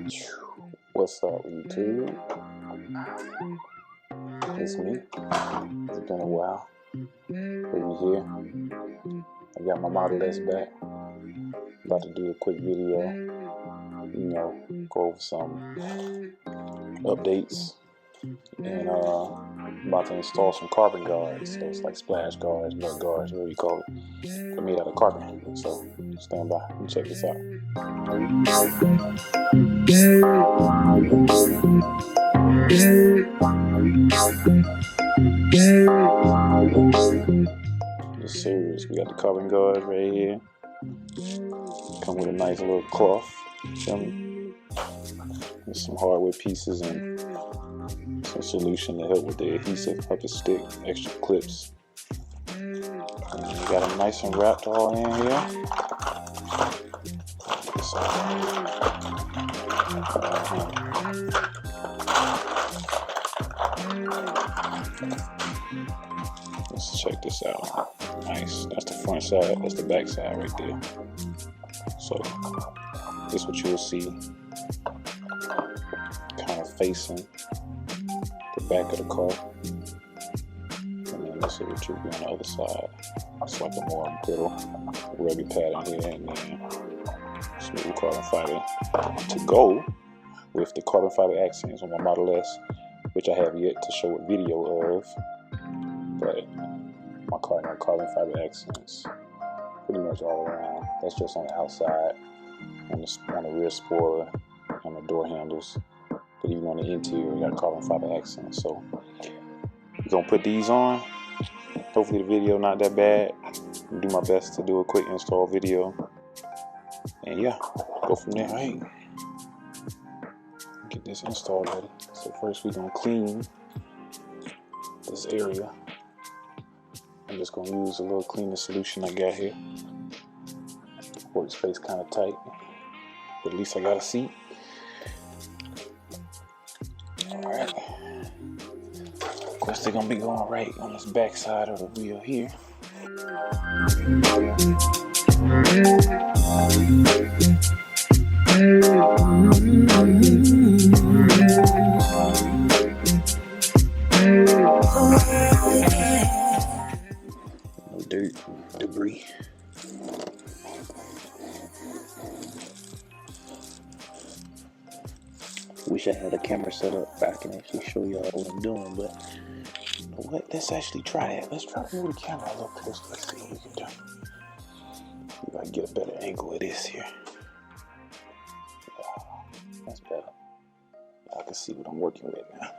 What's up, YouTube? It's me. It's been a while. But we here. I got my Model S back. About to do a quick video. You know, go over some updates. And about to install some carbon guards. So it's like splash guards, mud guards, whatever you call it. They're made out of carbon. So stand by and check this out. Yes, sir. We got the carbon guards right here. Come with a nice little cloth. Feel me? With some hardwood pieces and some solution to help with the adhesive, help it stick, extra clips. And we got them nice and wrapped all in here. Let's check this out. Nice. That's the front side. That's the back side right there. So this is what you'll see, kind of facing the back of the car. And then this is what you'll be on the other side. It's like a more brittle, rubby pattern here, and then smooth carbon fiber to go with the carbon fiber accents on my Model S, which I have yet to show a video of. But my car has carbon fiber accents pretty much all around. That's just on the outside, on the rear spoiler, on the door handles. But even on the interior, we got carbon fiber accents. So we're gonna put these on. Hopefully the video not that bad. I'll do my best to do a quick install video. And yeah, go from there. Hey, get this installed ready. So first we're gonna clean this area. I'm just gonna use a little cleaner solution I got here. Workspace kind of tight, but at least I got a seat. Alright. Of course they're gonna be going right on this back side of the wheel here. No dirt, debris. Wish I had a camera set up so I can actually show y'all what I'm doing, but you know what? Let's actually try it. Let's try to move the camera a little closer. Let's see what we can do. See if I can get a better angle of this here. Yeah, that's better. I can see what I'm working with now.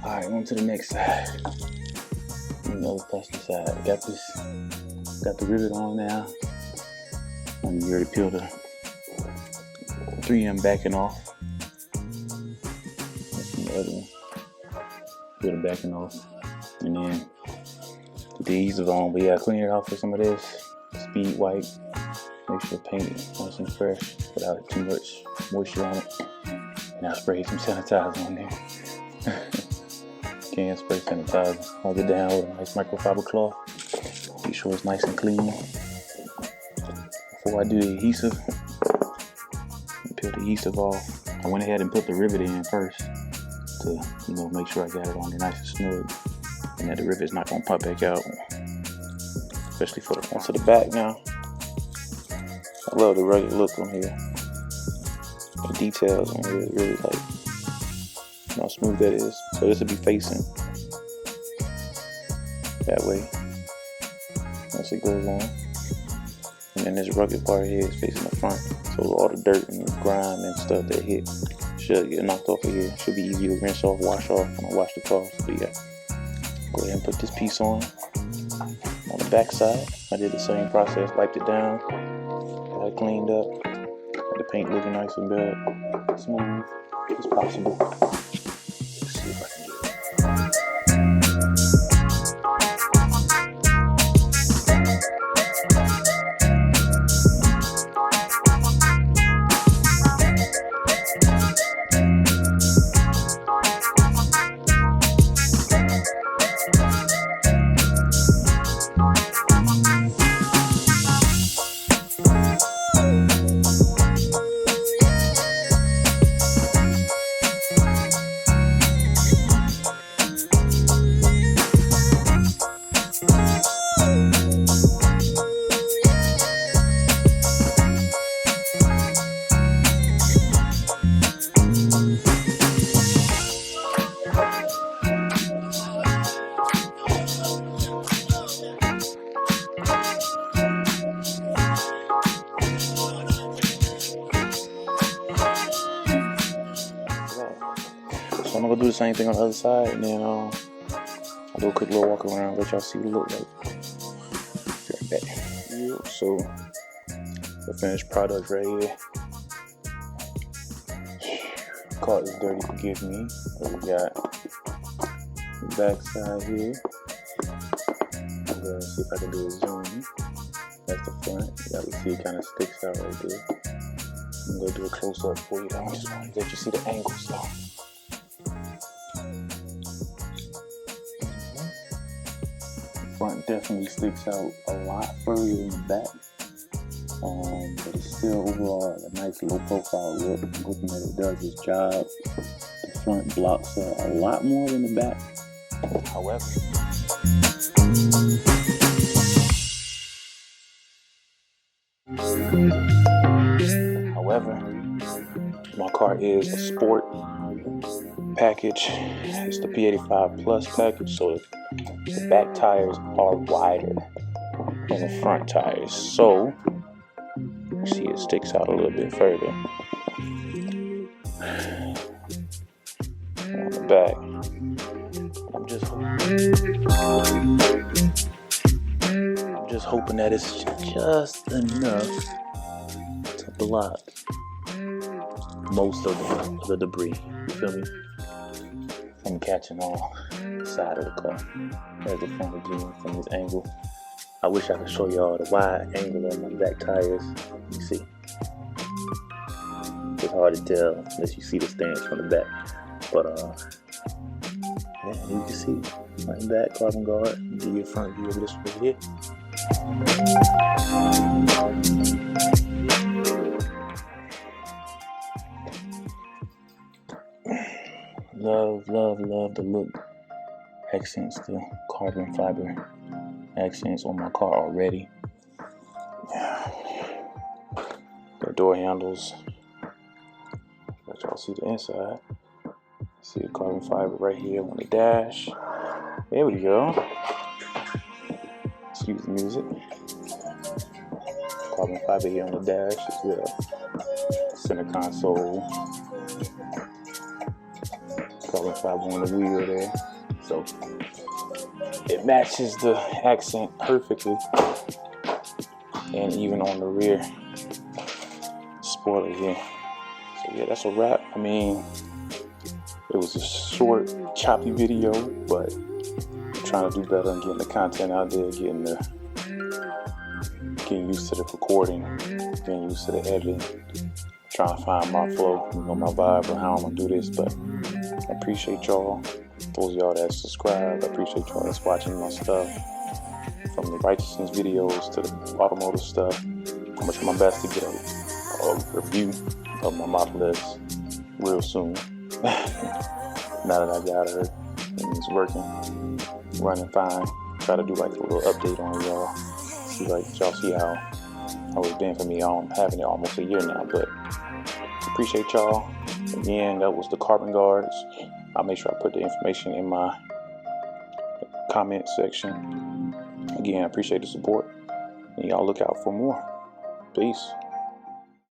Alright, on to the next side. Another plastic side. Got the rivet on now. And you already peeled the 3M backing off. That's the other one. Peel the backing off. And then put the adhesive on. But yeah, clean it off with some of this. Speed wipe. Make sure the paint is nice and fresh without too much moisture on it. And I'll spray some sanitizer on there. Can spray sanitizer. Hold it down with a nice microfiber cloth. Be sure it's nice and clean. Before I do the adhesive, peel the adhesive off. I went ahead and put the rivet in first to, make sure I got it on there nice and snug, and that the rivet's not gonna pop back out, especially for the front to the back now. I love the rugged look on here. The details on here, really like how smooth that is. So this will be facing that way once it goes on. And then this rugged part here is facing the front. So all the dirt and grime and stuff that hit should get knocked off of here. Should be easy to rinse off, wash off when I wash the car. So yeah, go ahead and put this piece on the back side. I did the same process, wiped it down, got it cleaned up, got the paint looking nice and good, smooth as possible. Let's see if I can get it. So I'm gonna go do the same thing on the other side, and then I'll do a quick little walk around, let y'all see what it look like. Right back. Yeah, so the finished product right here. Car is dirty, forgive me. But we got the back side here. I'm gonna see if I can do a zoom. That's the front. You gotta see it kind of sticks out right there. I'm gonna do a close up for you. I just want to let you see the angles though. Front definitely sticks out a lot further than the back, but it's still overall a nice low profile look. I'm hoping that it does its job. The front blocks a lot more than the back. However, my car is a sport package. It's the P85 Plus package, so the back tires are wider than the front tires. So, you see it sticks out a little bit further. On the back, I'm just hoping that it's just enough to block most of the debris. You feel me? From catching on the side of the car. There's the front again from this angle. I wish I could show y'all the wide angle on my back tires. You see, it's hard to tell unless you see the stance from the back. But yeah, you can see front and back carbon guard. Give you a front view of this right here. Love the look. Accents, the carbon fiber accents on my car already. The door handles. Let y'all see the inside. See the carbon fiber right here on the dash. There we go. Excuse the music. Carbon fiber here on the dash as well. Center console. Carbon fiber on the wheel there. So it matches the accent perfectly. And even on the rear spoiler here. So yeah, that's a wrap. I mean, it was a short, choppy video, but I'm trying to do better and getting the content out there, getting used to the recording, getting used to the editing, trying to find my flow, my vibe, and how I'm gonna do this. But I appreciate y'all, those of y'all that subscribe. I appreciate y'all that's watching my stuff, from the righteousness videos to the automotive stuff. I'm gonna try my best to get a review of my Model S real soon. Now that I got her and it's working, running fine. Try to do like a little update on y'all. See how or it's been for me. I'm having it almost a year now, but appreciate y'all. Again, that was the carbon guards. I'll make sure I put the information in my comment section. Again, I appreciate the support, and y'all look out for more. Peace.